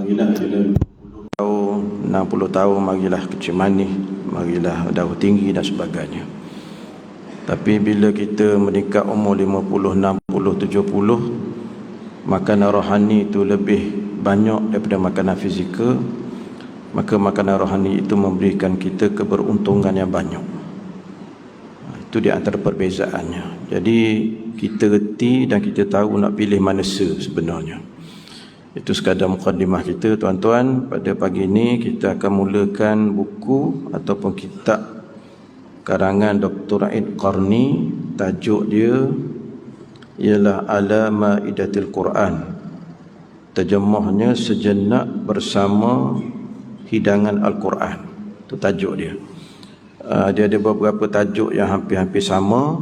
marilah bila 20 tahun, 60 tahun, marilah kecil manis, marilah darah tinggi dan sebagainya. Tapi bila kita meningkat umur 50, 60, 70, makanan rohani itu lebih banyak daripada makanan fizikal, maka makanan rohani itu memberikan kita keberuntungan yang banyak. Itu di antara perbezaannya. Jadi kita reti dan kita tahu nak pilih mana sebenarnya. Itu sekadar mukadimah kita, tuan-tuan. Pada pagi ini kita akan mulakan buku ataupun kitab karangan Dr. Aid Qarni. Tajuk dia ialah Ala Maidatil Quran. Terjemahnya Sejenak Bersama Hidangan Al-Quran. Itu tajuk dia. Dia ada beberapa tajuk yang hampir-hampir sama.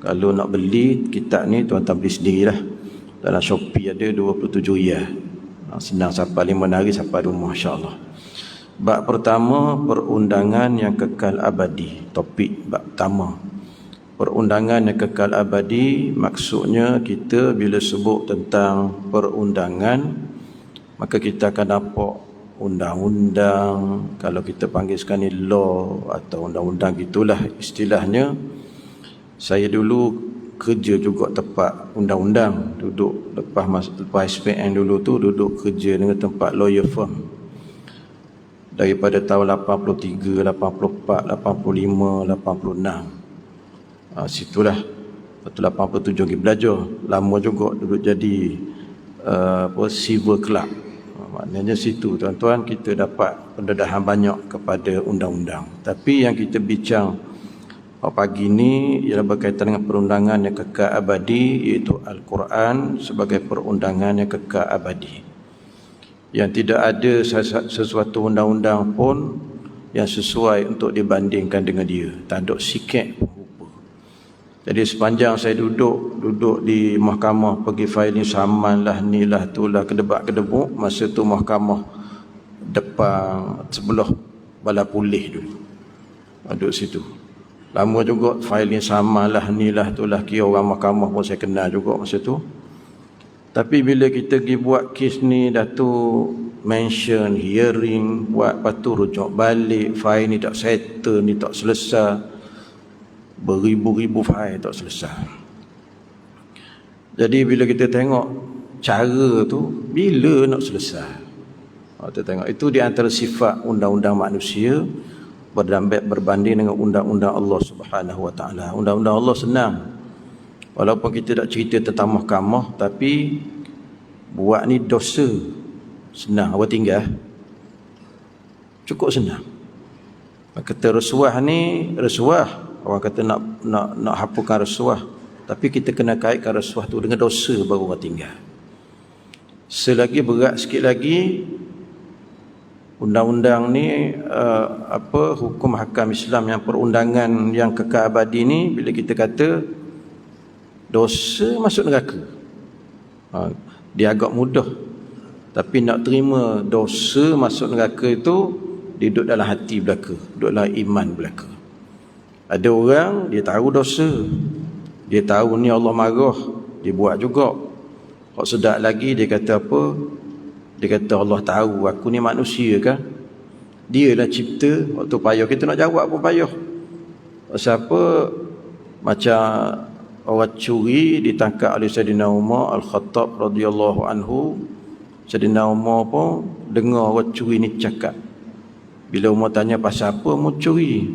Kalau nak beli kitab ni, tuan-tuan beli sendirilah. Dalam Shopee ada 27 riyal. Senang sampai 5 hari sampai rumah, insya-Allah. Bab pertama, perundangan yang kekal abadi. Topik bab pertama, perundangan yang kekal abadi. Maksudnya kita bila sebut tentang perundangan, maka kita akan nampak undang-undang. Kalau kita panggil sekarang ni law atau undang-undang, gitulah istilahnya. Saya dulu kerja juga tempat undang-undang, duduk lepas SPM dulu tu duduk kerja dengan tempat lawyer firm daripada tahun 83, 84, 85, 86. Situlah. Lepas tu 87 pergi belajar. Lama juga duduk jadi civil clerk. Maknanya situ, tuan-tuan, kita dapat pendedahan banyak kepada undang-undang. Tapi yang kita bincang pagi ini ialah berkaitan dengan perundangan yang kekal abadi, iaitu Al-Quran sebagai perundangan yang kekal abadi. Yang tidak ada sesuatu undang-undang pun yang sesuai untuk dibandingkan dengan dia. Tak ada sikit pun rupa. Jadi sepanjang saya duduk di mahkamah, pergi filing saman lah, ni lah, tu lah, kedebak-kedebuk. Masa tu mahkamah depan sebelah Bala Pulih dulu. Duduk situ. Lama juga filing sama lah, ni lah, tu lah. Kira orang mahkamah pun saya kenal juga masa tu. Tapi bila kita pergi buat kes ni, dah tu mention, hearing, buat, lepas tu rujuk balik, file ni tak settle, ni tak selesai. Beribu-ribu file tak selesai. Jadi bila kita tengok cara tu, bila nak selesai? Kita tengok, itu di antara sifat undang-undang manusia berbanding dengan undang-undang Allah Subhanahu Wa Taala. Undang-undang Allah senang. Walaupun kita tak cerita tentang mahkamah, tapi buat ni dosa senang. Awak tinggal cukup senang. Kata rasuah ni, rasuah, orang kata nak hapuskan rasuah, tapi kita kena kaitkan rasuah tu dengan dosa baru orang tinggal. Selagi berat sikit lagi, undang-undang ni hukum hakam Islam yang perundangan yang kekal abadi ni, bila kita kata dosa masuk neraka, dia agak mudah. Tapi nak terima dosa masuk neraka itu duduk dalam hati belaka, duduk dalam iman belaka. Ada orang dia tahu dosa, dia tahu ni Allah marah, dia buat juga. Kok sedap lagi dia kata apa? Dia kata Allah tahu aku ni manusia kan. Dia lah cipta. Waktu payah kita nak jawab pun payah. Siapa macam orang curi ditangkap oleh Sayyidina Umar Al-Khattab radhiyallahu anhu. Sayyidina Umar pun dengar orang curi ni cakap. Bila Umar tanya pasal apa mu curi?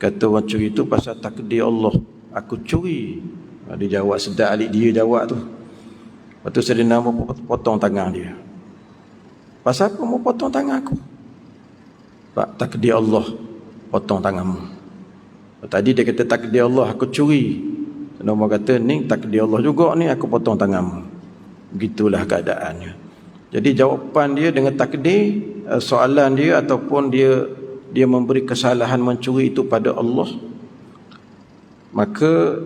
Kata orang curi tu pasal takdir Allah. Aku curi. Dia jawab sedap alik dia jawab tu. Lepas tu Sayyidina Umar potong tangan dia. Pasal apa mau potong tangan aku? Pak, takdir Allah potong tanganmu. Tadi dia kata takdir Allah aku curi. Sayyidina Umar kata ni takdir Allah juga ni aku potong tanganmu. Begitulah keadaannya. Jadi jawapan dia dengan takdir, soalan dia ataupun dia memberi kesalahan mencuri itu pada Allah. Maka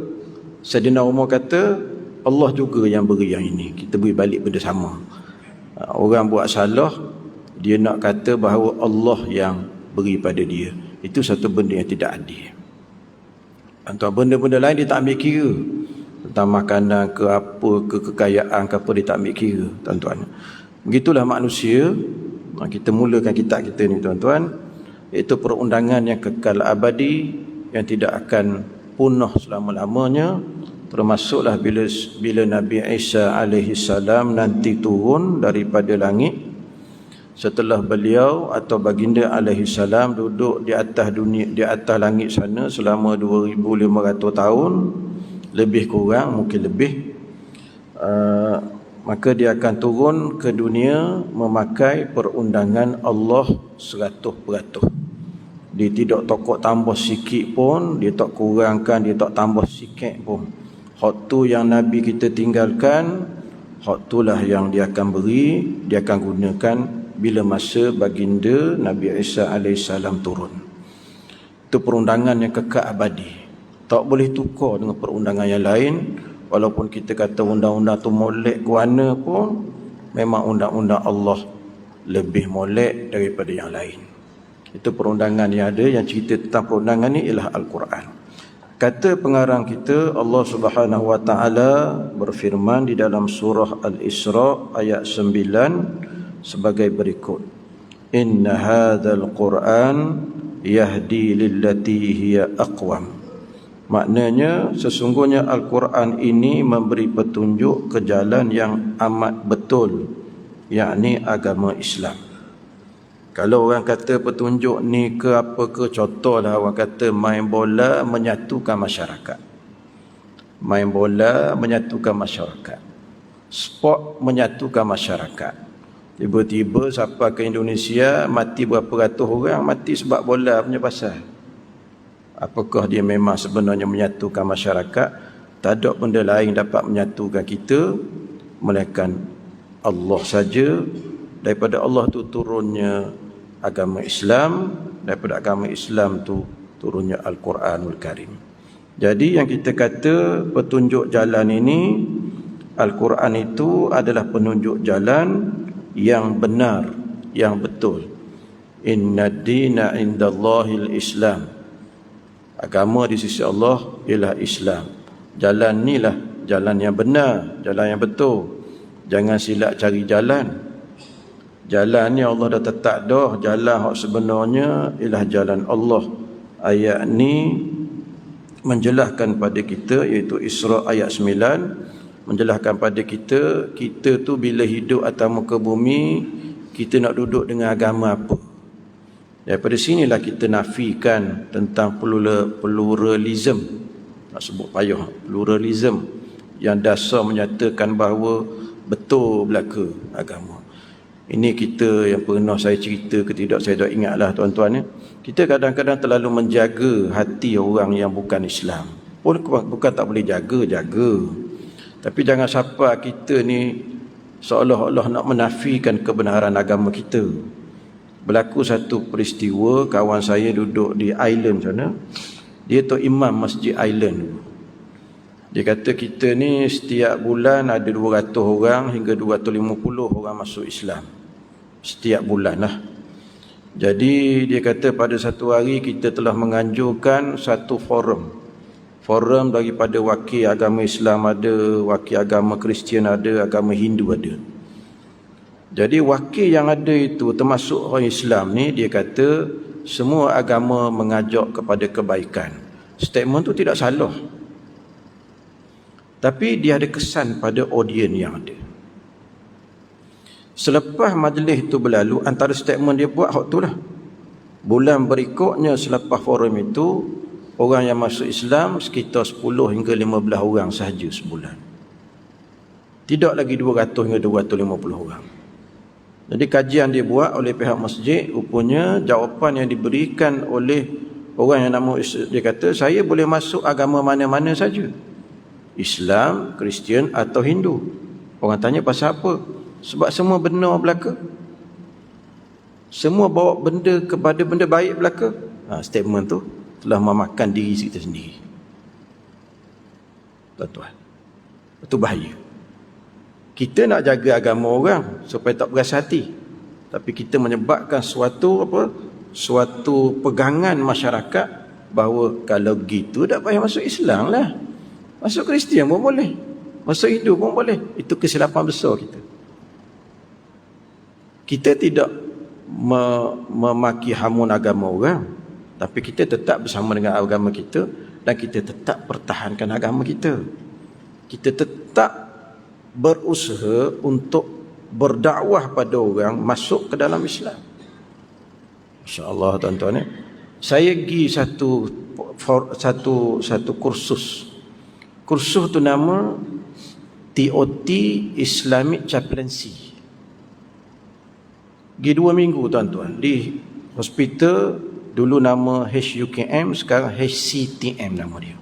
Sayyidina Umar kata Allah juga yang beri yang ini. Kita beri balik benda sama. Orang buat salah, dia nak kata bahawa Allah yang beri pada dia. Itu satu benda yang tidak adil. Antara benda-benda lain dia tak ambil kira. Tentang makanan ke apa, ke kekayaan ke apa, dia tak ambil kira, tuan-tuan. Begitulah manusia. Kita mulakan kitab kita ni tuan-tuan, iaitu perundangan yang kekal abadi, yang tidak akan punah selama-lamanya. Termasuklah bila Nabi Isa alaihi salam nanti turun daripada langit, setelah beliau atau baginda alaihi salam duduk di atas dunia, di atas langit sana selama 2500 tahun lebih kurang, mungkin lebih, maka dia akan turun ke dunia memakai perundangan Allah 100%. Dia tidak tokok tambah sikit pun, dia tak kurangkan, dia tak tambah sikit pun. Hak tu yang Nabi kita tinggalkan, hak itulah yang dia akan beri, dia akan gunakan bila masa baginda Nabi Isa AS turun. Itu perundangan yang kekal abadi, tak boleh tukar dengan perundangan yang lain. Walaupun kita kata undang-undang tu molek ke mana pun, memang undang-undang Allah lebih molek daripada yang lain. Itu perundangan yang ada. Yang cerita tentang perundangan ni ialah Al-Quran. Kata pengarang kita, Allah Subhanahu wa taala berfirman di dalam surah Al-Isra ayat 9 sebagai berikut: Inna hadzal Qur'an yahdi lillati hiya aqwam. Maknanya sesungguhnya Al-Quran ini memberi petunjuk ke jalan yang amat betul, yakni agama Islam. Kalau orang kata petunjuk ni ke apa ke, contohlah orang kata main bola menyatukan masyarakat. Main bola menyatukan masyarakat. Sport menyatukan masyarakat. Tiba-tiba siapa ke Indonesia mati berapa ratus orang, mati sebab bola punya pasal. Apakah dia memang sebenarnya menyatukan masyarakat? Tak ada benda lain dapat menyatukan kita melainkan Allah saja. Daripada Allah tu turunnya agama Islam, daripada agama Islam tu turunnya Al-Quranul Karim. Jadi yang kita kata petunjuk jalan ini, Al-Quran itu adalah penunjuk jalan yang benar, yang betul. Inna ad-dina indallahil Islam. Agama di sisi Allah ialah Islam. Jalan ni lah jalan yang benar, jalan yang betul. Jangan silap cari jalan. Jalan ni Allah dah tetap dah. Jalan yang sebenarnya ialah jalan Allah. Ayat ni menjelaskan pada kita, iaitu Isra ayat 9, menjelaskan pada kita, kita tu bila hidup atas muka bumi, kita nak duduk dengan agama apa. Daripada sinilah kita nafikan tentang pluralism. Nak sebut payah, pluralism yang dasar menyatakan bahawa betul belaka agama. Ini kita yang pernah saya cerita ke tidak, saya dah ingatlah tuan-tuan ya. Kita kadang-kadang terlalu menjaga hati orang yang bukan Islam. Bukan tak boleh jaga. Tapi jangan sampai kita ni seolah-olah nak menafikan kebenaran agama kita. Berlaku satu peristiwa, kawan saya duduk di island sana. Dia tu imam masjid island. Dia kata kita ni setiap bulan ada 200 orang hingga 250 orang masuk Islam. Setiap bulan lah. Jadi dia kata pada satu hari kita telah menganjurkan satu forum. Forum daripada wakil agama Islam ada, wakil agama Kristian ada, agama Hindu ada. Jadi wakil yang ada itu termasuk orang Islam ni, dia kata semua agama mengajak kepada kebaikan. Statement tu tidak salah. Tapi dia ada kesan pada audien yang ada. Selepas majlis itu berlalu, antara statement dia buat hak tu lah. Bulan berikutnya selepas forum itu, orang yang masuk Islam sekitar 10 hingga 15 orang sahaja sebulan. Tidak lagi 200 hingga 250 orang. Jadi kajian dia buat oleh pihak masjid, rupanya jawapan yang diberikan oleh orang yang nama, dia kata saya boleh masuk agama mana-mana saja. Islam, Kristian atau Hindu. Orang tanya pasal apa? Sebab semua benar belaka. Semua bawa benda kepada benda baik belaka. Statement tu telah memakan diri kita sendiri. Tuan-tuan, itu bahaya. Kita nak jaga agama orang supaya tak berasa hati, tapi kita menyebabkan suatu pegangan masyarakat bahawa kalau gitu tak payah masuk Islam lah, masuk Kristian pun boleh, masuk Hindu pun boleh. Itu kesilapan besar kita. Kita tidak memaki hamun agama orang, tapi kita tetap bersama dengan agama kita dan kita tetap pertahankan agama kita. Kita tetap berusaha untuk berdakwah pada orang masuk ke dalam Islam. InsyaAllah tuan-tuan, saya pergi satu kursus. Kursus tu nama TOT Islamic Chaplaincy. Pergi 2 minggu tuan-tuan di hospital. Dulu nama HUKM, sekarang HCTM nama dia.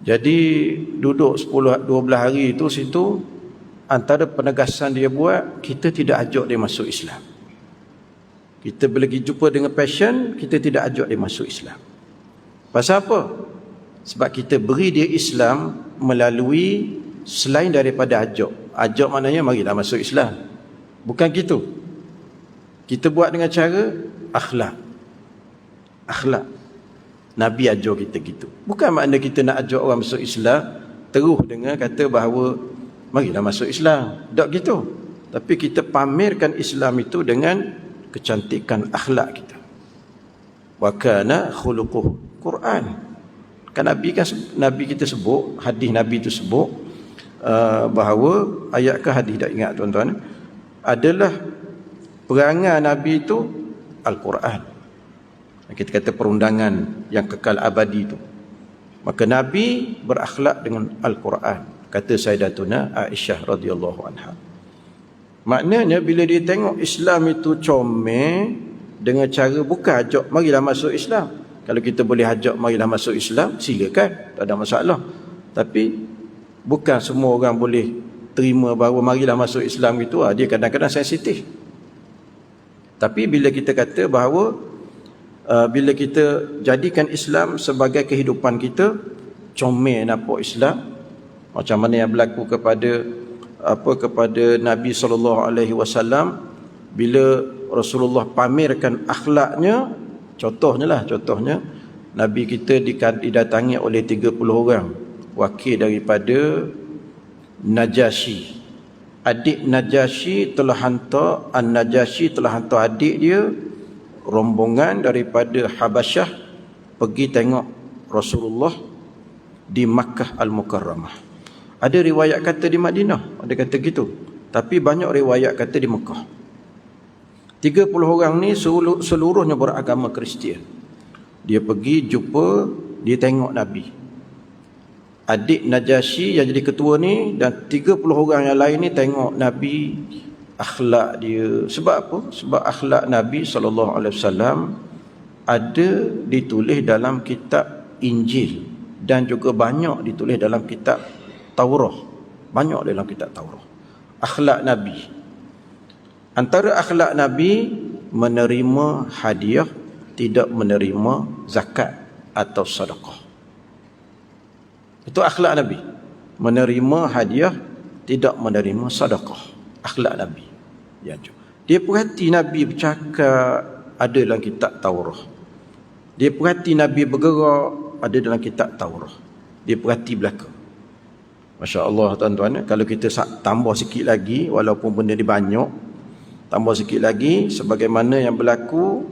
Jadi duduk 10-12 hari itu situ, antara penegasan dia buat, kita tidak ajak dia masuk Islam. Kita bila jumpa dengan pasien, kita tidak ajak dia masuk Islam. Pasal apa? Sebab kita beri dia Islam melalui selain daripada ajak. Ajak maknanya marilah masuk Islam. Bukan gitu. Kita buat dengan cara akhlak. Nabi ajar kita gitu. Bukan makna kita nak ajar orang masuk Islam terus dengan kata bahawa marilah masuk Islam. Tak gitu. Tapi kita pamerkan Islam itu dengan kecantikan akhlak kita. Wa kana khuluquh Quran. Kan Nabi kita sebut, hadis Nabi itu sebut bahawa ayat ke hadis tak ingat tuan-tuan, adalah perangai Nabi itu Al-Quran. Kita kata perundangan yang kekal abadi itu. Maka Nabi berakhlak dengan Al-Quran. Kata Sayyidatuna Aisyah radhiyallahu anha. Maknanya bila dia tengok Islam itu comel dengan cara bukan ajak marilah masuk Islam. Kalau kita boleh ajak marilah masuk Islam, silakan, tak ada masalah. Tapi bukan semua orang boleh terima bahawa marilah masuk Islam itu. Dia kadang-kadang sensitif. Tapi bila kita kata bahawa bila kita jadikan Islam sebagai kehidupan kita, comel nampak Islam, macam mana yang berlaku kepada Nabi SAW bila Rasulullah pamerkan akhlaknya. Contohnya Nabi kita didatangi oleh 30 orang wakil daripada Najasyi. Adik Najasyi telah hantar, An-Najasyi telah hantar adik dia rombongan daripada Habasyah pergi tengok Rasulullah di Makkah Al-Mukarramah. Ada riwayat kata di Madinah, ada kata gitu. Tapi banyak riwayat kata di Mekah. 30 orang ni seluruhnya beragama Kristian. Dia pergi jumpa, dia tengok Nabi. Adik Najasyi yang jadi ketua ni dan 30 orang yang lain ni tengok Nabi, akhlak dia. Sebab apa? Sebab akhlak Nabi SAW ada ditulis dalam kitab Injil dan juga banyak ditulis dalam kitab Taurah. Banyak dalam kitab Taurah. Akhlak Nabi. Antara akhlak Nabi menerima hadiah, tidak menerima zakat atau sedekah. Itu akhlak Nabi. Menerima hadiah, tidak menerima sedekah. Akhlak Nabi. Ya, dia perhati Nabi bercakap, ada dalam kitab Taurah. Dia perhati Nabi bergerak, ada dalam kitab Taurah. Dia perhati belakang. Masya Allah tuan-tuan, kalau kita tambah sikit lagi, walaupun benda ni banyak, tambah sikit lagi, sebagaimana yang berlaku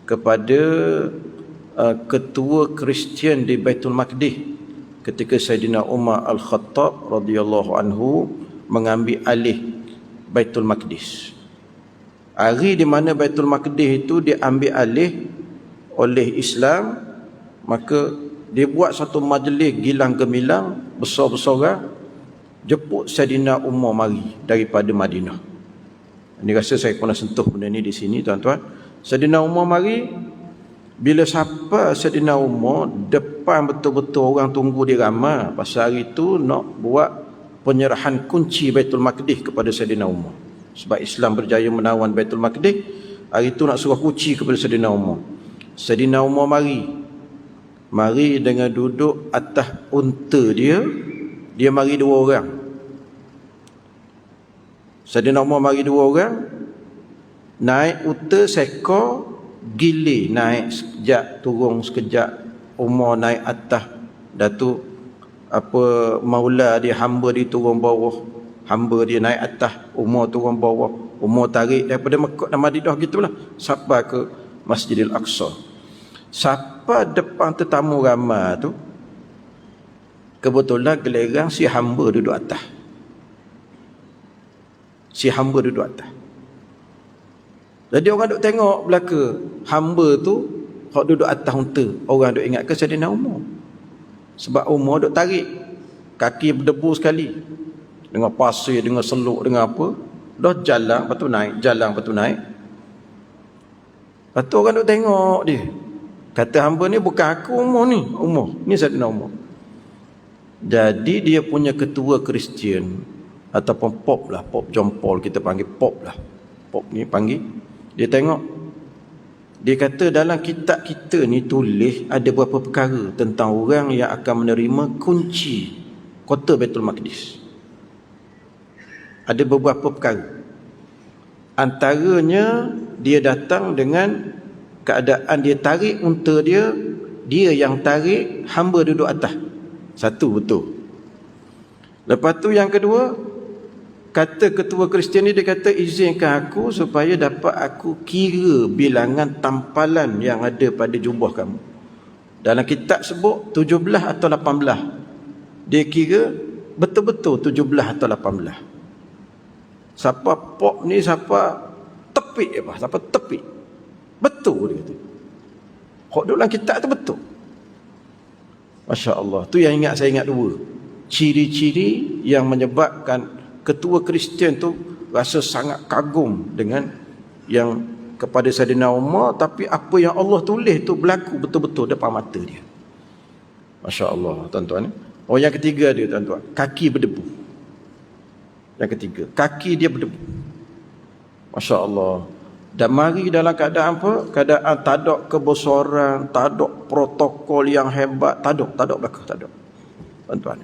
kepada ketua Kristian di Baitul Maqdis ketika Sayyidina Umar Al-Khattab radhiyallahu anhu mengambil alih Baitul Maqdis. Hari di mana Baitul Maqdis itu diambil alih oleh Islam, maka dia buat satu majlis gilang gemilang besar-besaran, jemput Sayyidina Umar mari daripada Madinah. Ini rasa saya pernah sentuh benda ni di sini tuan-tuan. Sayyidina Umar mari, bila sampai Sayyidina Umar, depan betul-betul orang tunggu dia ramai. Pasal hari itu nak buat penyerahan kunci Baitul Maqdis kepada Sayyidina Umar. Sebab Islam berjaya menawan Baitul Maqdis, hari itu nak suruh kunci kepada Sayyidina Umar. Sayyidina Umar mari dengan duduk atas unta dia. Dia mari 2 orang. Sayyidina Umar mari 2 orang, naik unta seekor, gilir naik sekejap, turun sekejap. Umar naik atas, Datuk maula dia, hamba dia turun bawah. hamba dia naik atas, Umar turun bawah, Umar tarik daripada Mekah dan Madinah gitulah sampai ke Masjidil Aqsa. Sampai depan tetamu ramai tu, kebetulan gelerang si hamba duduk atas. Si hamba duduk atas. Jadi orang duk tengok belaka hamba tu hak duduk atas unta. Orang duk ingat ke Saidina Umar. Sebab Umar duk tarik, kaki berdebu sekali. Dengan pasir, dengan seluk, dengan apa. Dah jalan, lepas tu naik. Jalan, lepas tu naik. Lepas tu orang duk tengok dia. Kata hamba ni bukan aku Umar ni. Umar. Ni Saidina Umar. Jadi dia punya ketua Kristian ataupun Pop lah. Pop John Paul kita panggil Pop lah. Pop ni panggil. Dia tengok. Dia kata dalam kitab kita ni tulis ada beberapa perkara tentang orang yang akan menerima kunci kota Baitul Maqdis. Ada beberapa perkara. Antaranya dia datang dengan keadaan dia tarik unta dia, dia yang tarik, hamba duduk atas. Satu betul. Lepas tu yang kedua, kata ketua Kristian ni, dia kata izinkan aku supaya dapat aku kira bilangan tampalan yang ada pada jubah kamu. Dalam kitab sebut 17 atau 18. Dia kira betul-betul 17 atau 18. Siapa Pop ni siapa tepik apa? Siapa tepik? Betul dia kata. Hak dalam kitab tu betul. Masya Allah. Tu yang saya ingat dua. Ciri-ciri yang menyebabkan ketua Kristian tu rasa sangat kagum dengan yang kepada Saidina Umar, tapi apa yang Allah tulis tu berlaku betul-betul depan mata dia. Masya Allah, tuan-tuan. Oh, yang ketiga dia, tuan-tuan, kaki berdebu. Yang ketiga, kaki dia berdebu. Masya Allah. Dan mari dalam keadaan apa? Keadaan tak ada kebosoran, tak ada protokol yang hebat, tak ada belakang, tak ada. Tuan-tuan,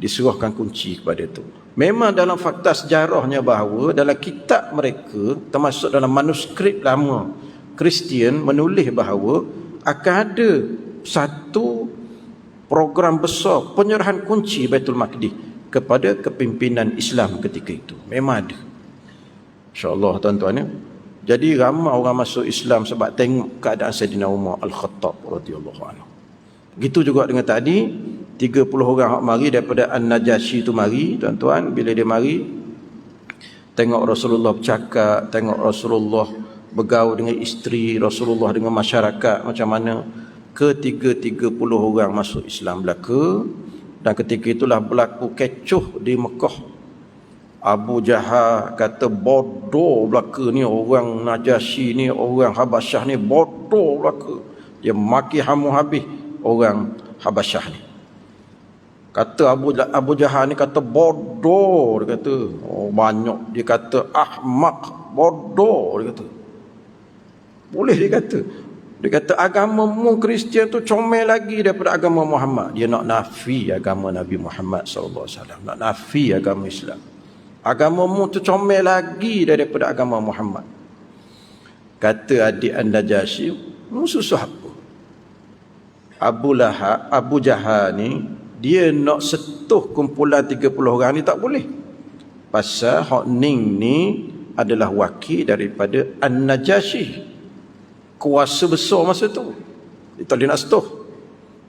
diserahkan kunci kepada itu. Memang dalam fakta sejarahnya bahawa dalam kitab mereka, termasuk dalam manuskrip lama Kristian, menulis bahawa akan ada satu program besar penyerahan kunci Baitul Maqdis kepada kepimpinan Islam ketika itu. Memang ada. InsyaAllah, tuan-tuan ya. Jadi ramai orang masuk Islam sebab tengok keadaan Saidina Umar Al-Khattab radhiyallahu anhu. Begitu juga dengan tadi 30 orang hak mari daripada An-Najasyi tu mari, tuan-tuan, bila dia mari tengok Rasulullah bercakap, tengok Rasulullah bergaul dengan isteri Rasulullah, dengan masyarakat macam mana, ketiga-30 orang masuk Islam belaka. Dan ketika itulah berlaku kecoh di Mekah. Abu Jahal kata bodoh belaka ni orang Najasyi ni, orang Habasyah ni bodoh belaka. Dia maki hamu habis orang Habasyah ni. Kata Abu Jahal ni kata bodoh, dia kata. Oh, banyak dia kata ahmak, bodoh dia kata. Boleh dia kata. Dia kata agamamu Kristian tu comel lagi daripada agama Muhammad. Dia nak nafi agama Nabi Muhammad sallallahu alaihi wasallam, nak nafi agama Islam. Agamamu tu comel lagi daripada agama Muhammad. Kata adik An-Najasyi, susah apa? Abu Jahal ni dia nak setuh kumpulan 30 orang ni tak boleh. Pasal hak Ning ni adalah wakil daripada An-Najasyi, kuasa besar masa tu. Dia tak boleh nak setuh.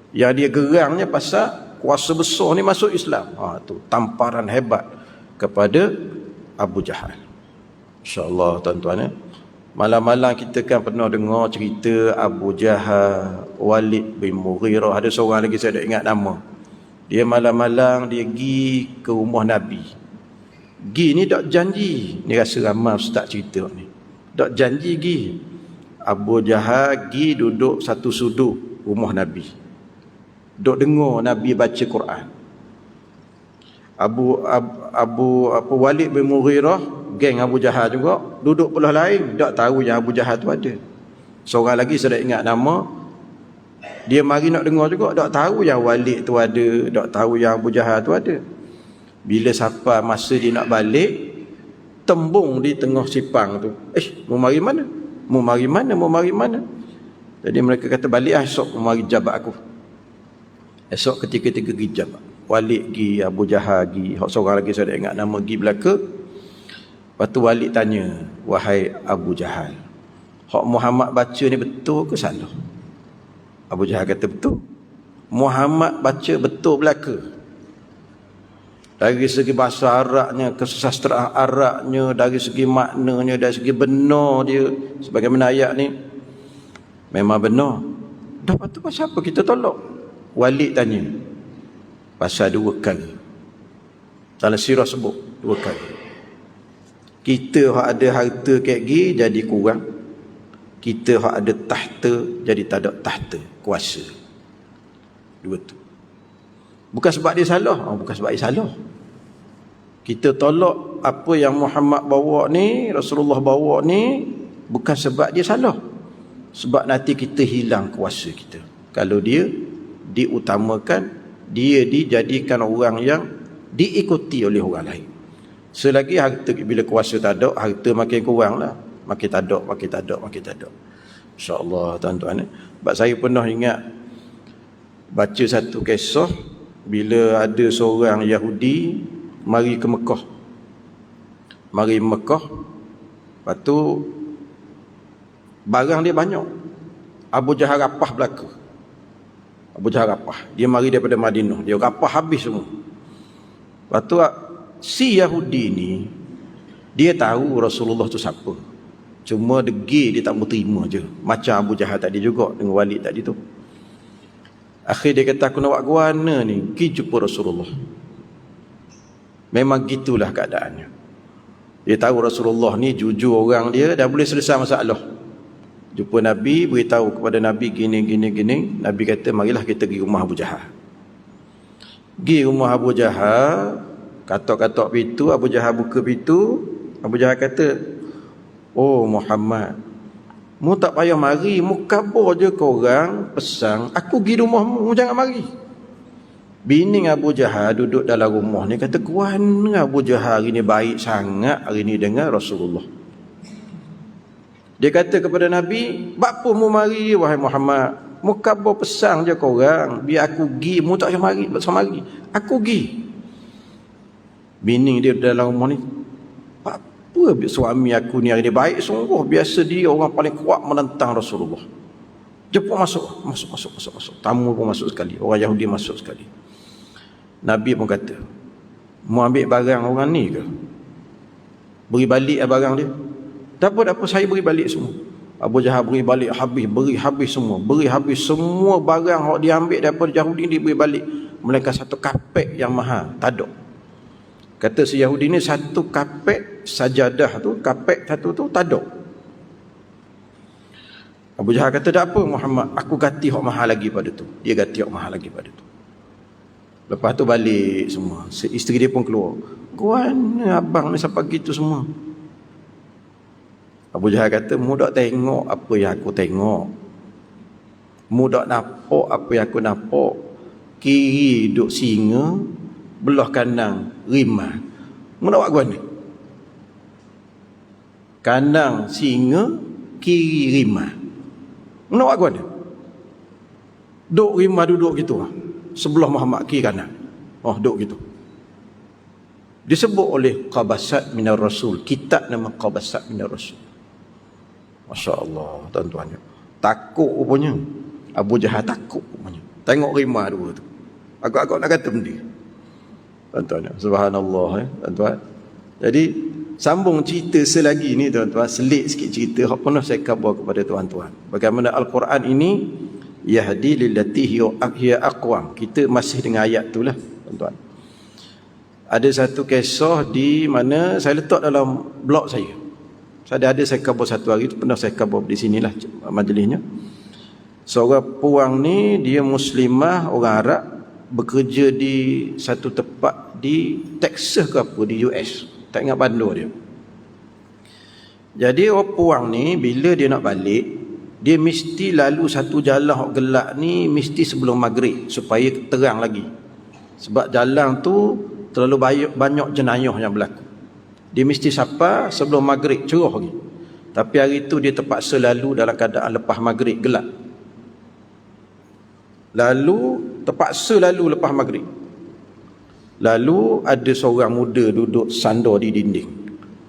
Yang dia gerangnya pasal kuasa besar ni masuk Islam. Tu tamparan hebat kepada Abu Jahal. InsyaAllah, tuan-tuan ya. Malam-malam kita kan pernah dengar cerita Abu Jahal, Walid bin Mughirah. Ada seorang lagi saya tak ingat nama. Dia malam-malam dia pergi ke rumah Nabi. Pergi ni tak janji. Ni rasa ramai ustaz cerita ni. Tak janji pergi. Abu Jahal pergi duduk satu sudut rumah Nabi. Duduk dengar Nabi baca Quran. Abu Walid bin Mughirah, geng Abu Jahal juga, duduk belah lain, tak tahu yang Abu Jahal tu ada. Seorang lagi saya tak ingat nama, dia mari nak dengar juga, tak tahu yang Walid tu ada, tak tahu yang Abu Jahal tu ada. Bila sampai masa dia nak balik, tembung di tengah sipang tu, mau mari mana? Mau mari mana? Mau mari mana? Jadi mereka kata balik esok, mau mari jabat aku. Esok ketika-ketika pergi jabat. Walid gi, Abu Jahal gi, hak seorang lagi saya tak ingat nama gi belaka. Lepas tu Walid tanya, wahai Abu Jahal, hak Muhammad baca ni betul ke salah? Abu Jahal kata betul. Muhammad baca betul belaka. Dari segi bahasa Arabnya, kesusastraan Arabnya, dari segi maknanya, dari segi benar dia, sebagaimana ayat ni memang benar. Dah lepas tu pasal apa kita tolak? Walid tanya, pasal dua kali. Dalam sirah sebut dua kali. Kita hak ada harta kayak gini jadi kurang. Kita hak ada tahta jadi tak ada tahta, kuasa. Dua tu. Bukan sebab dia salah, bukan sebab dia salah. Kita tolak apa yang Muhammad bawa ni, Rasulullah bawa ni, bukan sebab dia salah. Sebab nanti kita hilang kuasa kita. Kalau dia diutamakan, dia dijadikan orang yang diikuti oleh orang lain. Selagi harta, bila kuasa tak ada, harta makin kurang lah. Makin tak ada, makin tak ada, makin tak ada. InsyaAllah tuan-tuan. Sebab saya pernah ingat baca satu kisah bila ada seorang Yahudi mari ke Mekah. Mari Mekah. Lepas tu barang dia banyak. Abu Jahal rapah belaka. Abu Jahal rapah. Dia mari daripada Madinah. Dia rapah habis semua. Lepas tu si Yahudi ni dia tahu Rasulullah tu siapa. Cuma degil dia tak mau terima je. Macam Abu Jahal tadi juga dengan Walid tadi tu. Akhir dia kata, aku nak buat guana ni, pergi jumpa Rasulullah. Memang gitulah keadaannya. Dia tahu Rasulullah ni jujur orang dia, dah boleh selesai masalah. Jumpa Nabi, beritahu kepada Nabi gini. Nabi kata, marilah kita pergi rumah Abu Jahal. Pergi rumah Abu Jahal, katok-katok pintu, Abu Jahal buka pintu. Abu Jahal kata, oh Muhammad, mu tak payah mari, mu kabar je korang pesan aku pergi rumahmu, mu jangan mari. Bini Abu Jahal duduk dalam rumah ni kata, kuana Abu Jahal hari ni baik sangat hari ni dengan Rasulullah. Dia kata kepada Nabi, bapa mu mari wahai Muhammad, mu kabar pesan je korang biar aku pergi, mu tak payah mari, tak payah mari, aku pergi. Bini dia dalam rumah ni, apa suami aku ni hari ni baik sungguh, biasa dia orang paling kuat menentang Rasulullah. Jemput masuk. Tamu pun masuk sekali, orang Yahudi masuk sekali. Nabi pun kata, mau ambil barang orang ni ke? Beri balik barang dia. Tak apa, saya beri balik semua. Abu Jahal beri balik beri habis semua barang yang dia ambil daripada Yahudi ni, beri balik. Melainkan satu kapek yang mahal, tak ada. Kata si Yahudi ni, satu kapek sajadah tu, kapek satu tu tak ada. Abu Jahal kata, tak apa Muhammad, aku ganti hak mahal lagi pada tu. Dia ganti hak mahal lagi pada tu. Lepas tu balik semua. Isteri dia pun keluar. Kuana abang ni sampai gitu semua? Abu Jahal kata, mu tak tengok apa yang aku tengok. Mu tak nampak apa yang aku nampak. Kiri duduk singa, belah kanan rimah. Mu nak buat guana? Kanan singa, kiri rimah. Mu nak buat guana? Duduk rimah duduk gitu. Sebelah Muhammad kiri kanan. Duduk gitu. Disebut oleh Qabasat Minar Rasul. Kitab nama Qabasat Minar Rasul. Masya Allah, tuan-tuan. Takut rupanya. Abu Jahal takut rupanya. Tengok rimah dua tu. Aku nak kata benda. Tuan-tuan, subhanallah, tuan-tuan. Jadi sambung cerita selagi ni, tuan-tuan, selit sikit cerita hak pernah saya khabar kepada tuan-tuan. Bagaimana Al-Quran ini yahdi lillati hiya aqwam. Kita masih dengan ayat tu lah, tuan-tuan. Ada satu kisah di mana saya letak dalam blog saya. Saya khabar satu hari tu, pernah saya khabar di sinilah majlisnya. Seorang puang ni dia muslimah, orang Arab, bekerja di satu tempat di Texas ke apa, di US, tak ingat bandar dia. Jadi orang puang ni bila dia nak balik, dia mesti lalu satu jalan gelap ni mesti sebelum maghrib supaya terang lagi. Sebab jalan tu terlalu banyak jenayah yang berlaku. Dia mesti sapa sebelum maghrib, cerah lagi. Tapi hari tu dia terpaksa lalu dalam keadaan lepas maghrib gelap. Terpaksa lalu lepas maghrib. Lalu ada seorang muda duduk sandar di dinding.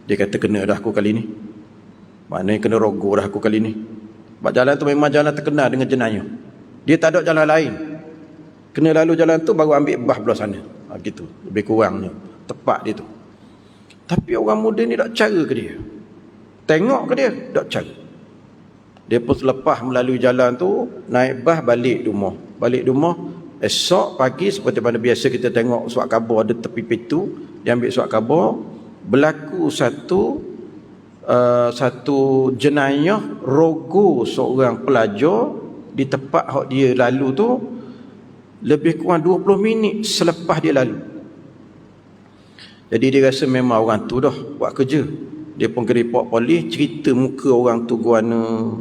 Dia kata, kena dah aku kali ni. Maknanya kena rogoh dah aku kali ni. Sebab jalan tu memang jalan terkenal dengan jenayah. Dia tak ada jalan lain. Kena lalu jalan tu baru ambil bah belah sana. Gitu. Lebih kurangnya. Tepat dia tu. Tapi orang muda ni tak cara ke dia. Tengok ke dia, tak cara. Dia pun selepas melalui jalan tu, naik bah balik rumah. Balik rumah, esok pagi seperti mana biasa kita tengok surat khabar ada tepi pintu, dia ambil surat khabar, berlaku satu jenayah rogo seorang pelajar di tempat hak dia lalu tu lebih kurang 20 minit selepas dia lalu. Jadi dia rasa memang orang tu dah buat kerja. Dia pun ke report polis, cerita muka orang tu guana,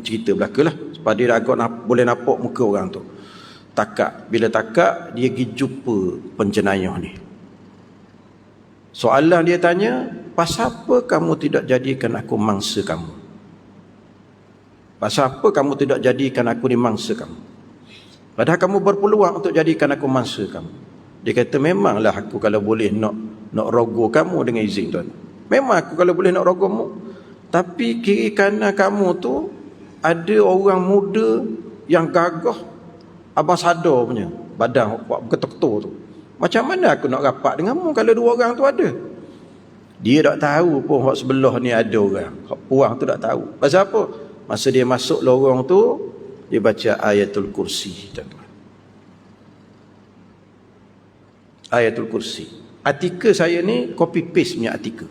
cerita belaka lah supaya dia agak boleh nampak muka orang tu. Bila takak dia pergi jumpa penjenayah ni. Soalan dia tanya, pasal apa kamu tidak jadikan aku mangsa kamu? Pasal apa kamu tidak jadikan aku ni mangsa kamu? Padahal kamu berpeluang untuk jadikan aku mangsa kamu. Dia kata, memanglah aku kalau boleh nak rogoh kamu dengan izin tuan. Memang aku kalau boleh nak rogohmu. Tapi kiri kanan kamu tu ada orang muda yang gagah, abang sadar punya badan buat ketok-ketok tu. Macam mana aku nak rapat denganmu kalau dua orang tu ada? Dia tak tahu pun hak sebelah ni ada orang. Hak puang tu tak tahu. Pasal apa? Masa dia masuk lorong tu, dia baca Ayatul Kursi, tuan-tuan. Ayatul Kursi. Artikel saya ni copy paste punya artikel.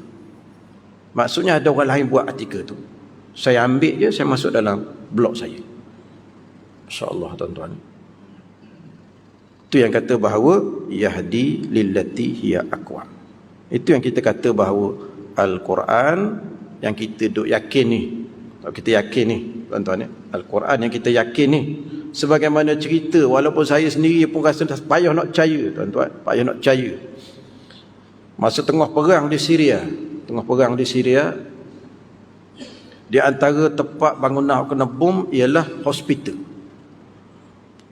Maksudnya ada orang lain buat artikel tu. Saya ambil je, saya masuk dalam blog saya. Masya-Allah, tuan-tuan. Itu yang kata bahawa yahdi lillati hiya aqwam. Itu yang kita kata bahawa Al-Quran yang kita duk yakin ni. Kalau kita yakin ni, tuan-tuan, Al-Quran yang kita yakin ni, sebagaimana cerita, walaupun saya sendiri pun rasa payah nak percaya, tuan-tuan, payah nak percaya. Masa tengah perang di Syria, di antara tempat bangunan kena bom ialah hospital.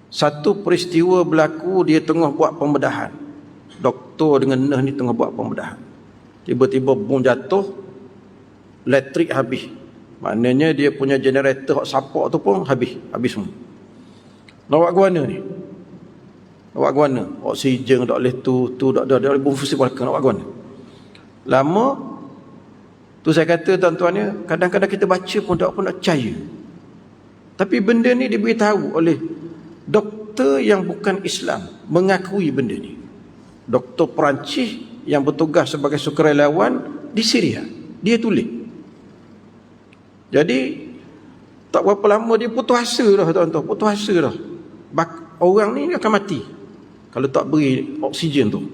Satu peristiwa berlaku, dia tengah buat pembedahan. Doktor dengan nurse ni tengah buat pembedahan. Tiba-tiba bom jatuh, elektrik habis. Maknanya dia punya generator support tu pun habis semua. Nak buat guana ni? Nak buat guana? Oksigen tak boleh tu tak boleh bom fusi belakang, nak buat guana? Lama tu saya kata, tuan-tuan ya, kadang-kadang kita baca pun tak pun nak percaya. Tapi benda ni diberitahu oleh doktor yang bukan Islam, mengakui benda ni. Doktor Perancis yang bertugas sebagai sukarelawan di Syria, dia tulis. Jadi tak berapa lama dia putus asa dah, tuan-tuan, putus asa dah. Orang ni akan mati kalau tak beri oksigen tu.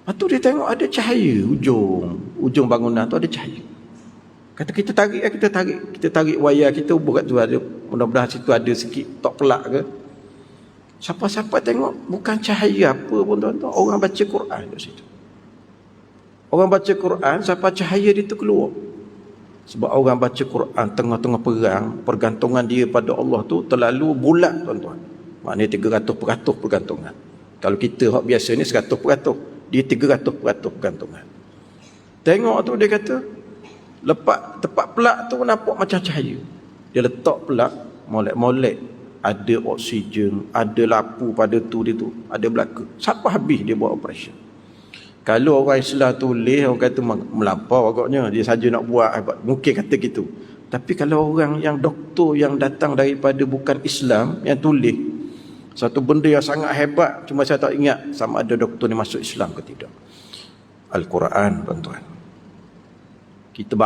Lepas tu dia tengok ada cahaya ujung bangunan tu, ada cahaya. Kata kita tarik wayar kita hubung kat tu, ada, mudah-mudahan situ ada sikit tok pelak ke. Siapa-siapa tengok bukan cahaya apa pun, tuan-tuan, orang baca Quran kat situ. Orang baca Quran sampai cahaya dia tu keluar. Sebab orang baca Quran tengah-tengah perang, pergantungan dia pada Allah tu terlalu bulat, tuan-tuan. Maknanya 300% pergantungan. Kalau kita hak biasa ni 100%, dia 300% pergantungan. Tengok tu, dia kata lepas tepat pelak tu nampak macam cahaya. Dia letak pelak, molek-molek, ada oksigen, ada lapu pada tu, dia tu ada belaka. Siapa habis dia buat operation. Kalau orang Islam tulis, orang kata melampau agaknya, dia saja nak buat, mungkin kata gitu. Tapi kalau orang yang doktor yang datang daripada bukan Islam yang tulis satu benda yang sangat hebat, cuma saya tak ingat sama ada doktor ni masuk Islam ke tidak. Al-Quran, tuan-tuan. Kita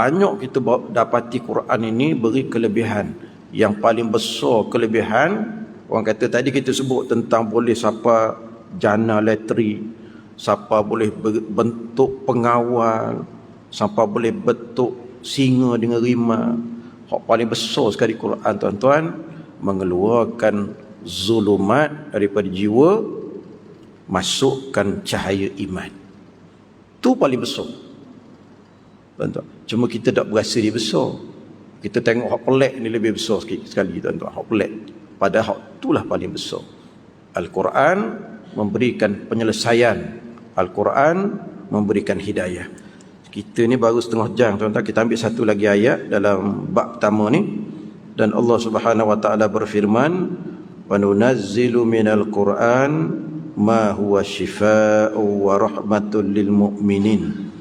dapati Quran ini beri kelebihan. Yang paling besar kelebihan, orang kata tadi kita sebut tentang boleh siapa jana elektrik, siapa boleh bentuk pengawal, siapa boleh bentuk singa dengan rimau. Hak paling besar sekali Quran, tuan-tuan, mengeluarkan zulumat daripada jiwa, masukkan cahaya iman. Itu paling besar, tuan-tuan. Cuma kita tak berasa dia besar. Kita tengok hak pelik ni lebih besar sekali, tuan-tuan. Hak pelik, padahal hak itulah paling besar. Al-Quran memberikan penyelesaian. Al-Quran memberikan hidayah. Kita ni baru setengah jam tuan-tuan, kita ambil satu lagi ayat dalam bab pertama ni. Dan Allah Subhanahu wa taala berfirman, "Wa nunazzilu minal Qur'an ma huwa syifaa'u wa rahmatul lil mu'minin."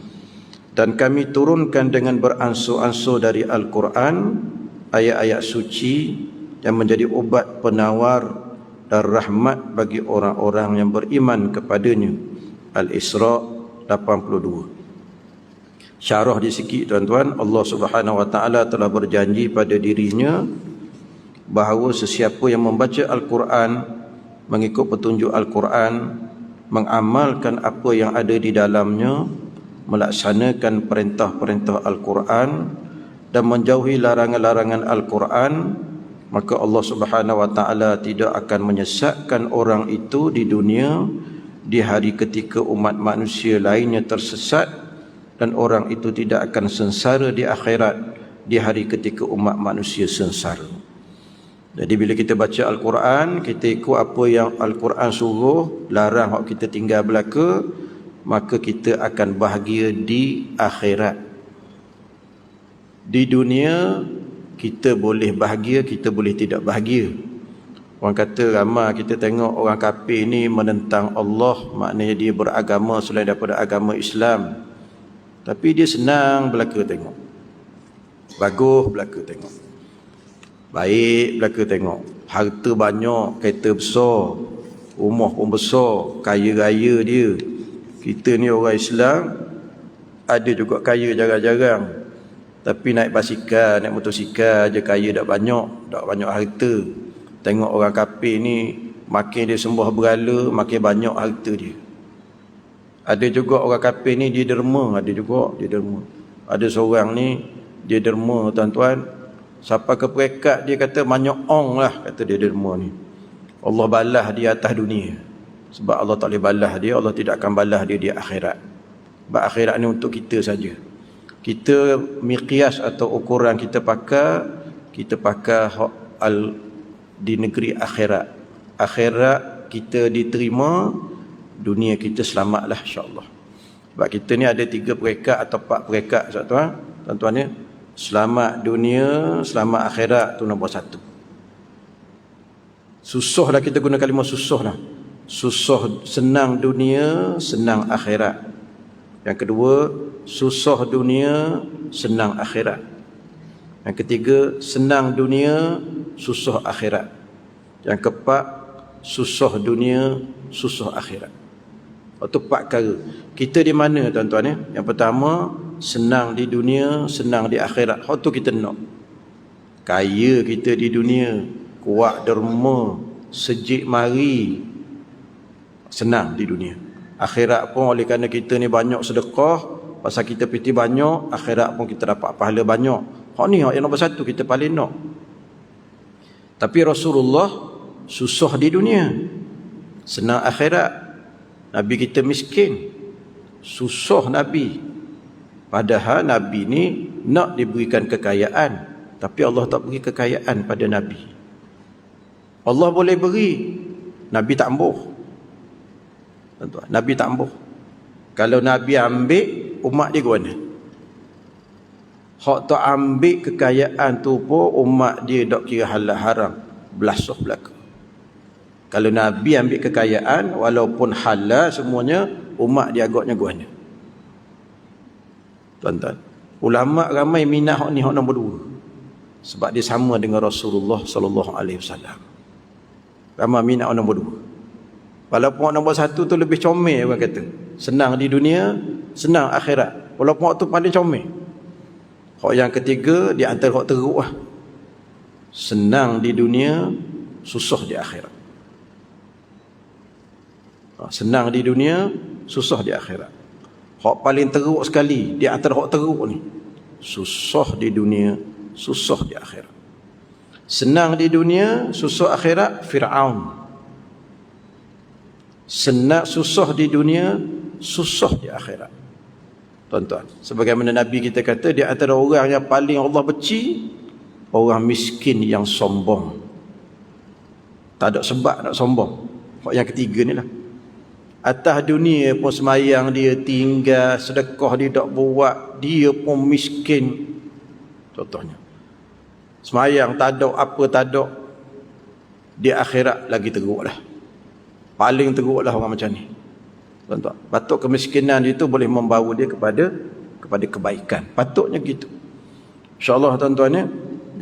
Dan kami turunkan dengan beransur-ansur dari Al-Quran ayat-ayat suci yang menjadi obat penawar dan rahmat bagi orang-orang yang beriman kepadanya. Al-Isra 82. Syarah di sikit tuan-tuan, Allah Subhanahu wa taala telah berjanji pada dirinya bahawa sesiapa yang membaca Al-Quran, mengikut petunjuk Al-Quran, mengamalkan apa yang ada di dalamnya, melaksanakan perintah-perintah Al-Quran dan menjauhi larangan-larangan Al-Quran, maka Allah Subhanahu wa taala tidak akan menyesatkan orang itu di dunia, di hari ketika umat manusia lainnya tersesat, dan orang itu tidak akan sengsara di akhirat di hari ketika umat manusia sengsara. Jadi bila kita baca Al-Quran, kita ikut apa yang Al-Quran suruh, larang hak kita tinggal belaka, maka kita akan bahagia di akhirat. Di dunia kita boleh bahagia, kita boleh tidak bahagia. Orang kata ramai kita tengok orang kafir ni menentang Allah, maknanya dia beragama selain daripada agama Islam. Tapi dia senang belaka tengok. Bagus belaka tengok. Baik belaka tengok. Harta banyak, kereta besar, rumah pun besar, kaya-raya dia. Kita ni orang Islam, ada juga kaya jarang-jarang. Tapi naik basikal, naik motosikal je kaya tak banyak harta. Tengok orang kafir ni, makin dia sembah berhala, makin banyak harta dia. Ada juga orang kafir ni dia derma, ada juga dia derma. Ada seorang ni dia derma tuan-tuan, sampai ke peringkat dia kata banyak ong lah, kata dia derma ni. Allah balas dia atas dunia. Sebab Allah tak boleh balas dia, Allah tidak akan balas dia di akhirat. Sebab akhirat ni untuk kita saja. Kita miqyas atau ukuran kita pakai di negeri akhirat. Akhirat kita diterima, dunia kita selamatlah insya-Allah. Sebab kita ni ada 3 peringkat atau 4 peringkat tuan-tuan ni. Selamat dunia, selamat akhirat, tu nombor 1. Susahlah kita guna kalimah susah lah. Susah senang dunia, senang akhirat. Yang kedua, susah dunia, senang akhirat. Yang ketiga, senang dunia, susah akhirat. Yang keempat, susah dunia, susah akhirat. Itu 4 perkara. Kita di mana tuan-tuan ya? Yang pertama, senang di dunia, senang di akhirat. Hak tu kita nak. Kaya kita di dunia, kuat derma, sejik mari, senang di dunia. Akhirat pun oleh kerana kita ni banyak sedekah, pasal kita piti banyak, akhirat pun kita dapat pahala banyak. Hak ni hak yang nombor 1 kita paling nak. Tapi Rasulullah susah di dunia, senang akhirat. Nabi kita miskin, susah Nabi. Padahal Nabi ni nak diberikan kekayaan, tapi Allah tak beri kekayaan pada Nabi. Allah boleh beri, Nabi tak ambuh. Nabi tak ambuh. Kalau Nabi ambil, umat dia ke mana? Hak tak ambil kekayaan tu pun umat dia tak kira halal haram, belasah belaka. Kalau Nabi ambil kekayaan, walaupun halal semuanya, umat dia agaknya guanya. Tuan-tuan, ulama ramai minat hak ni, hak nombor 2. Sebab dia sama dengan Rasulullah sallallahu alaihi wasallam. Ramai minat hak nombor 2. Walaupun hak nombor 1 tu lebih comel orang kata. Senang di dunia, senang akhirat. Walaupun hak tu paling comel. Hak yang ketiga di antara hak teruk lah. Senang di dunia, susah di akhirat. Senang di dunia, susah di akhirat. Hak paling teruk sekali di antara hak teruk ni, susah di dunia, susah di akhirat. Senang di dunia, susah akhirat, Fir'aun. Senang susah di dunia, susah di akhirat. Tuan-tuan, sebagaimana Nabi kita kata, di antara orang yang paling Allah benci, orang miskin yang sombong. Tak ada sebab nak sombong. Hak yang ketiga ni lah. Atas dunia pun semayang dia tinggal, sedekah dia tak buat, dia pun miskin. Contohnya. Semayang tak ada, apa tak ada. Di akhirat lagi teruk lah. Paling teruk lah orang macam ni. Tuan-tuan. Patut kemiskinan itu boleh membawa dia kepada kebaikan. Patutnya gitu. InsyaAllah tuan-tuan ya.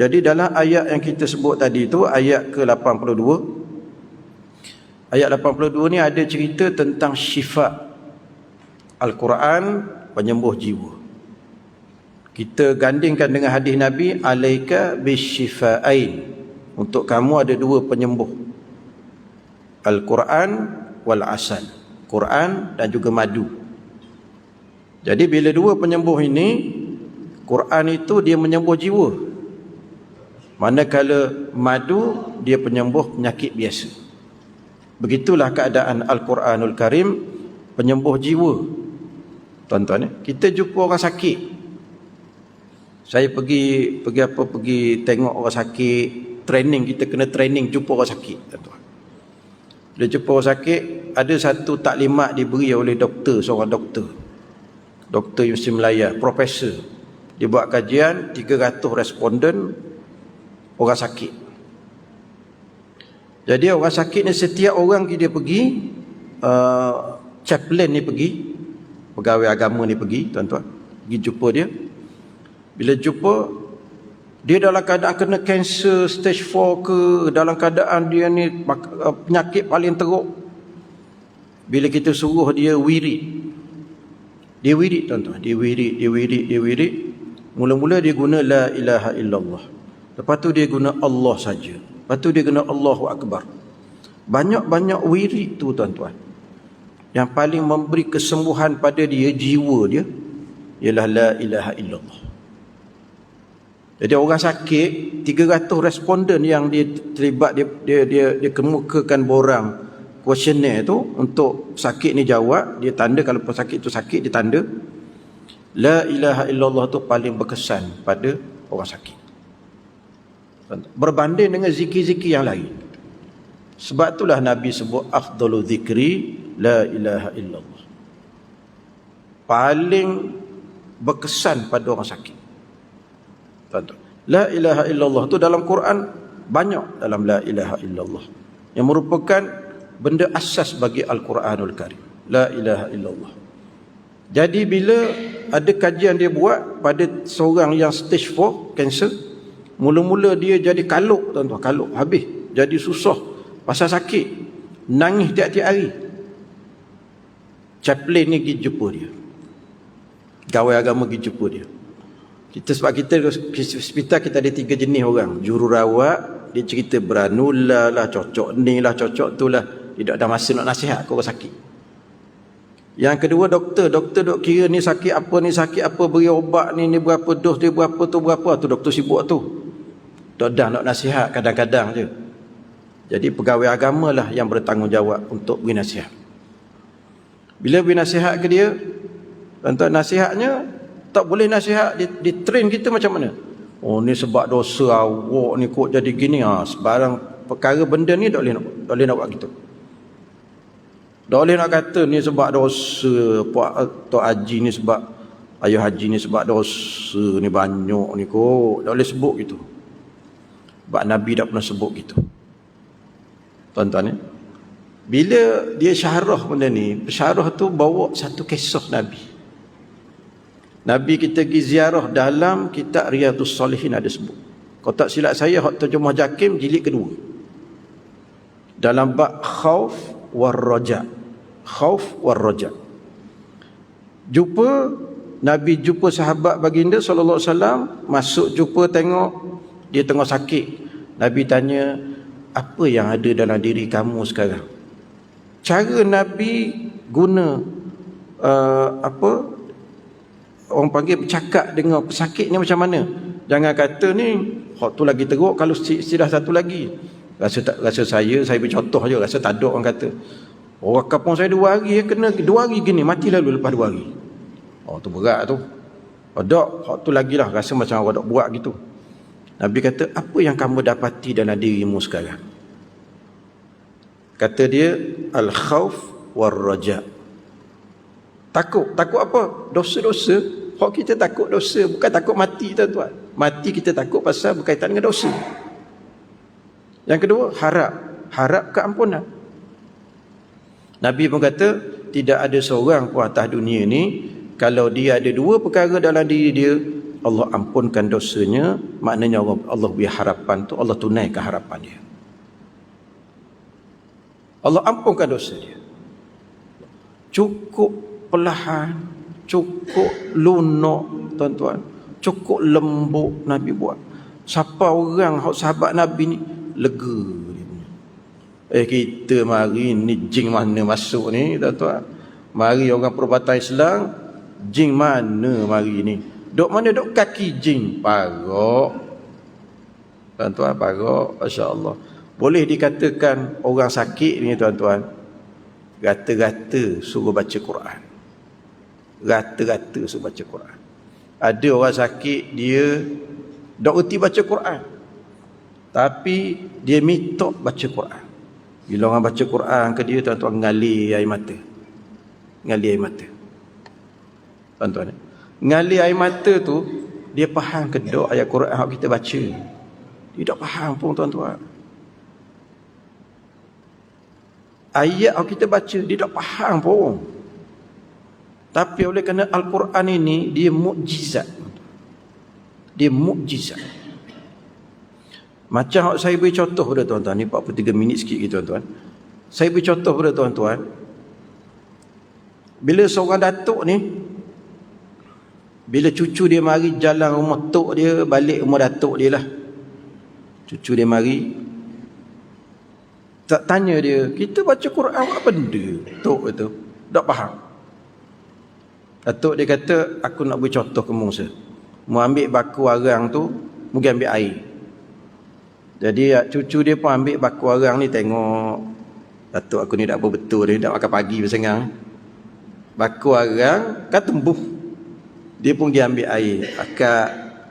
Jadi dalam ayat yang kita sebut tadi tu, ayat ke-82. Ayat 82 ni ada cerita tentang syifa. Al-Quran penyembuh jiwa. Kita gandingkan dengan hadis Nabi, alaika bisyifa'ain. Untuk kamu ada dua penyembuh. Al-Quran wal asal. Quran dan juga madu. Jadi bila dua penyembuh ini, Quran itu dia menyembuh jiwa. Manakala madu dia penyembuh penyakit biasa. Begitulah keadaan Al-Quranul Karim penyembuh jiwa. Tuan-tuan, kita jumpa orang sakit. Saya pergi tengok orang sakit, training, kita kena training jumpa orang sakit, tuan-tuan. Bila jumpa orang sakit, ada satu taklimat diberi oleh doktor, seorang doktor. Doktor Universiti Melaya, profesor. Dia buat kajian 300 responden orang sakit. Jadi orang sakit ni setiap orang dia pergi, chaplain ni pergi, pegawai agama ni pergi, tuan-tuan, pergi jumpa dia. Bila jumpa, dia dalam keadaan kena kanser stage 4 ke, dalam keadaan dia ni penyakit paling teruk. Bila kita suruh dia wirid, tuan-tuan, dia wirid. Mula-mula dia guna la ilaha illallah. Lepas tu dia guna Allah saja. Lepas tu dia guna Allahu Akbar. Banyak-banyak wirid tu, tuan-tuan. Yang paling memberi kesembuhan pada dia, jiwa dia, ialah la ilaha illallah. Jadi orang sakit, 300 responden yang dia terlibat, dia kemukakan borang kuesioner tu untuk sakit ni jawab, dia tanda kalau pesakit tu sakit, dia tanda la ilaha illallah tu paling berkesan pada orang sakit. Berbanding dengan zikir-zikir yang lain. Sebab itulah Nabi sebut afdalu zikri la ilaha illallah. Paling berkesan pada orang sakit. Tuan-tuan, la ilaha illallah tu dalam Quran banyak, dalam la ilaha illallah, yang merupakan benda asas bagi Al-Quranul Karim. La ilaha illallah. Jadi bila ada kajian dia buat pada seorang yang stage 4 kanser, mula-mula dia jadi kaluk, tuan-tuan, kaluk habis, jadi susah pasal sakit, nangis tiap-tiap hari. Chaplain ni pergi jumpa dia, gawai agama pergi jumpa dia. Sebab kita hospital kita ada 3 jenis orang. Jururawat, dia cerita beranula lah, cocok ni lah, cocok tu lah. Dia tak ada masa nak nasihat ke orang sakit. Yang kedua doktor dok kira ni sakit apa, beri obat ni berapa dos dia, berapa tu doktor sibuk tu. Tak dah nak nasihat kadang-kadang je. Jadi pegawai agama lah yang bertanggungjawab untuk beri nasihat. Bila beri nasihat ke dia, tuan-tuan, nasihatnya tak boleh nasihat di train kita macam mana. Oh ni sebab dosa awak ni kok jadi gini, sebarang perkara benda ni tak boleh nak buat gitu. Tak boleh nak kata ni sebab dosa Tok Haji ni, sebab Ayah Haji ni sebab dosa ni banyak ni kok. Tak boleh sebut gitu. Sebab Nabi tak pernah sebut gitu. Tuan-tuan, bila dia syarah benda ni, syarah tu bawa satu kisah Nabi. Nabi kita pergi ziarah dalam kitab Riyadhus Salihin ada sebut. Kalau tak silap saya, hak terjemah Jakim jilid kedua. Dalam bab khauf war raja. Khauf war raja. Nabi jumpa sahabat baginda sallallahu alaihi wasallam, masuk jumpa tengok dia tengah sakit. Nabi tanya, apa yang ada dalam diri kamu sekarang? Cara Nabi guna orang panggil bercakap dengan pesakit ni macam mana? Jangan kata ni hak tu lagi teruk, kalau istilah satu lagi. Rasa saya bercontoh je, rasa tak ada orang kata. Orang kampung saya 2 hari, kena 2 hari gini, mati lalu lepas 2 hari. Oh tu berat tu. Ada hak tu lagi lah, rasa macam orang dok buat gitu. Nabi kata, apa yang kamu dapati dalam dirimu sekarang? Kata dia, al-khauf war raja. Takut apa? Dosa-dosa. Hak kita takut dosa, bukan takut mati, tuan-tuan. Mati kita takut pasal berkaitan dengan dosa. Yang kedua, harap keampunan. Nabi pun kata, tidak ada seorang pun atas dunia ni, kalau dia ada dua perkara dalam diri dia, Allah ampunkan dosanya, maknanya Allah beri harapan tu, Allah tunaikan harapan dia. Allah ampunkan dosa dia. Cukup perlahan, cukup lunak, tuan-tuan, cukup lembut Nabi buat. Siapa orang sahabat Nabi ni lega dia. Kita mari ni jin mana masuk ni, tuan-tuan. Mari orang perubatan Islam, jin mana mari ni? Duk mana duk kaki jin? Parok. Tuan-tuan, parok. Masya-Allah. Boleh dikatakan orang sakit ni, tuan-tuan, rata-rata suruh baca Quran. Rata-rata suruh baca Quran. Ada orang sakit, dia tak reti baca Quran, tapi dia minta baca Quran. Bila orang baca Quran ke dia, tuan-tuan, ngalir air mata. Ngalir air mata. Tuan-tuan, ngalir air mata tu, dia faham ke tak ayat Quran yang kita baca? Dia tak faham pun, tuan-tuan. Ayat yang kita baca, dia tak faham pun. Tapi oleh kerana Al-Quran ini, dia mukjizat. Dia mukjizat. Macam saya beri contoh pada tuan-tuan, ni 43 minit sikit gitu, tuan-tuan. Saya beri contoh pada tuan-tuan. Bila seorang datuk ni, bila cucu dia mari jalan rumah tok dia, balik rumah datuk dia lah. Cucu dia mari, tak tanya dia, kita baca Quran apa benda? Tok itu tak faham. Datuk dia kata, aku nak beri contoh ke Musa. Mu ambil baku arang tu, mungkin ambil air. Jadi cucu dia pun ambil baku arang ni, tengok datuk aku ni tak apa betul, dia tak makan pagi bersengang. Baku arang kan tumbuh. Dia pun dia ambil air, akak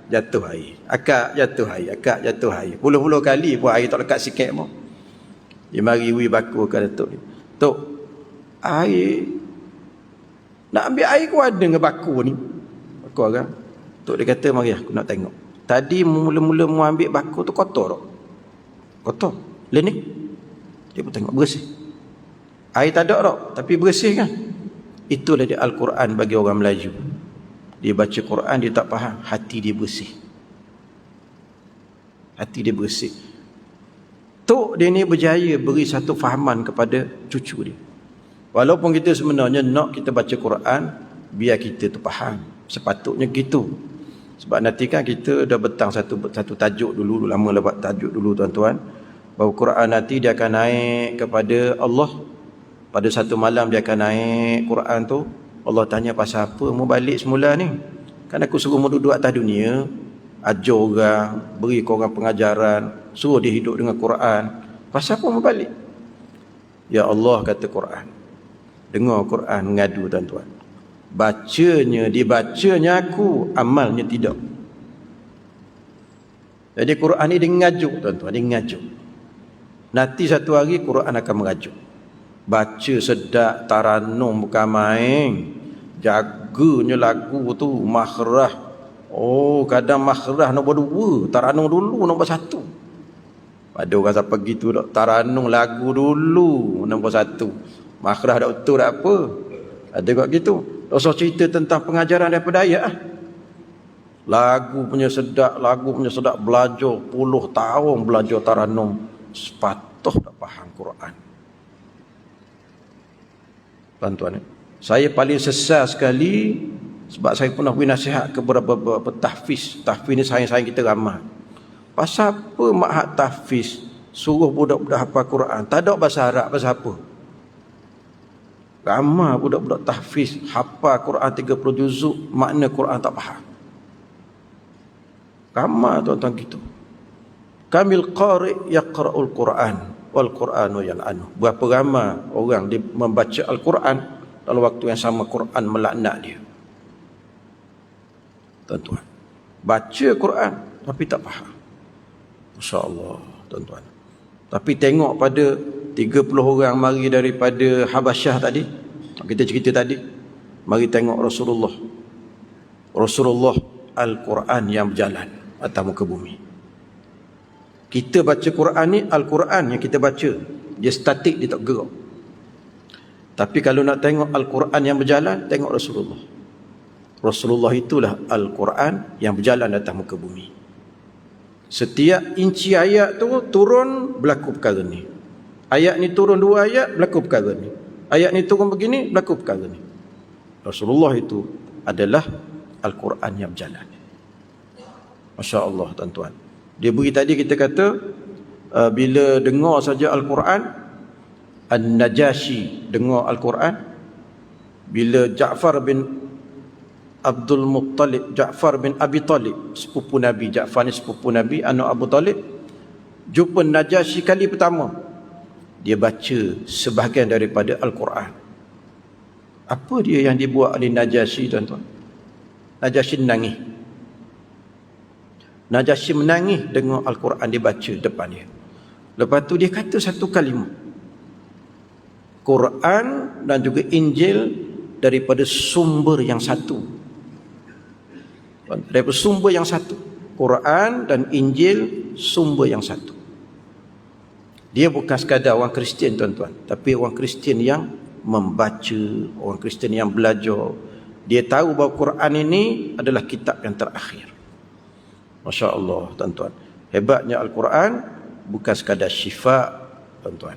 jatuh air, akak jatuh air, akak jatuh air. Puluh-puluh kali pun air tak lekat sikit pun. Dia mari wi baku ke datuk ni. Tok, air nak ambil air ku ada dengan baku ni. Baku arang. Tok dia kata, mari aku nak tengok. Tadi mula-mula mu ambil baku tu kotor tak? Kotor. Lain ni dia pun tengok bersih. Air tak ada tak, tapi bersih kan? Itulah dia Al-Quran bagi orang Melayu. Dia baca Quran, dia tak faham, hati dia bersih. Hati dia bersih. Tok dia ni berjaya beri satu fahaman kepada cucu dia. Walaupun kita sebenarnya nak kita baca Quran, biar kita tu faham. Sepatutnya gitu. Sebab nanti kan kita dah betang satu tajuk dulu, lama lah buat tajuk dulu, tuan-tuan. Bahawa Quran nanti dia akan naik kepada Allah. Pada satu malam dia akan naik Quran tu. Allah tanya, pasal apa mu balik semula ni? Kan aku suruh mu duduk atas dunia, ajar orang, beri kau orang pengajaran, suruh dia hidup dengan Quran. Pasal apa mu balik? Ya Allah, kata Quran. Dengar Quran mengadu, tuan-tuan. Dibacanya aku, amalnya tidak. Jadi Quran ni dia ngajuk, tuan-tuan, dia ngajuk. Nanti satu hari Quran akan mengajuk. Baca sedap, taranum bukan main. Jaganya lagu tu, makhraj. Oh, kadang makhraj nombor 2, taranum dulu nombor 1. Ada orang sampai gitu tak, taranum lagu dulu nombor 1. Makhraj tak betul tak apa. Ada kok gitu. Tak usah cerita tentang pengajaran daripada ayat lah. Lagu punya sedap, belajar puluh tahun belajar taranum, sepatut tak faham Quran. Tuan-tuan, saya paling sesal sekali sebab saya pernah beri nasihat ke beberapa tahfiz. Tahfiz ni sayang-sayang kita ramai. Pasal apa ma'had tahfiz suruh budak-budak hafal Quran? Tak ada bahasa Arab, pasal apa? Ramai budak-budak tahfiz hafal Quran 30 juzuk, makna Quran tak faham. Ramai, tuan-tuan, gitu. Kamil qari' yaqra'ul Quran wal Quranu yal'anu. Berapa ramai orang dia membaca Al-Quran, dalam waktu yang sama Quran melaknat dia. Tuan-tuan, baca Quran tapi tak faham. Masya-Allah, tuan-tuan. Tapi tengok pada 30 orang mari daripada Habasyah tadi, kita cerita tadi, mari tengok Rasulullah Al-Quran yang berjalan atas muka bumi. Kita baca Quran ni, Al-Quran yang kita baca, dia statik, dia tak gerak. Tapi kalau nak tengok Al-Quran yang berjalan, tengok Rasulullah itulah Al-Quran yang berjalan atas muka bumi. Setiap inci ayat tu turun, berlaku perkara ni. Ayat ni turun 2 ayat, berlaku perkara ni. Ayat ni turun begini, berlaku perkara ni. Rasulullah itu adalah Al-Quran yang berjalan. Masya Allah, tuan-tuan. Dia beri tadi, kita kata bila dengar saja Al-Quran, An-Najashi dengar Al-Quran. Bila Ja'far bin Abi Talib, sepupu Nabi, Ja'far ni sepupu Nabi, anak Abu Talib, jumpa Najashi kali pertama, dia baca sebahagian daripada Al-Quran. Apa dia yang dibuat oleh Najashi, tuan-tuan? Najashi menangis dengar Al-Quran dibaca depan dia. Lepas tu dia kata satu kalimah, Quran dan juga Injil daripada sumber yang satu. Daripada sumber yang satu. Quran dan Injil sumber yang satu. Dia bukan sekadar orang Kristian, tuan-tuan, tapi orang Kristian yang membaca, orang Kristian yang belajar. Dia tahu bahawa Quran ini adalah kitab yang terakhir. Masya Allah, tuan-tuan. Hebatnya Al-Quran bukan sekadar syifa, tuan-tuan.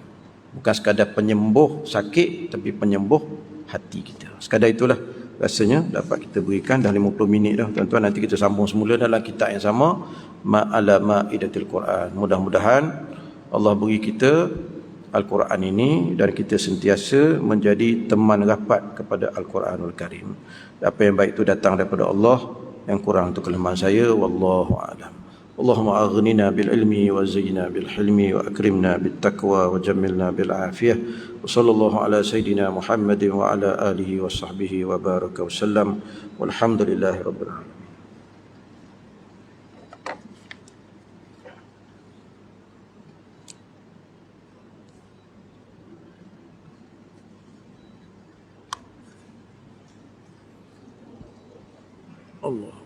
Bukan sekadar penyembuh sakit, tapi penyembuh hati kita. Sekadar itulah rasanya dapat kita berikan. Dah 50 minit dah, tuan-tuan. Nanti kita sambung semula dalam kitab yang sama, Ma'ala Ma'idatil Quran. Mudah-mudahan Allah beri kita Al-Quran ini dan kita sentiasa menjadi teman rapat kepada Al-Quranul Karim. Apa yang baik itu datang daripada Allah, yang kurang itu kelemahan saya. Wallahu a'lam. Allahumma aghnina bil ilmi wa zayyina bil hilmi wa akrimna bit taqwa wa jammilna bil afiyah. Wa sallallahu ala sayidina Muhammadin wa ala alihi wa sahbihi wa baraka wa sallam. Walhamdulillahi rabbil alamin. Allah.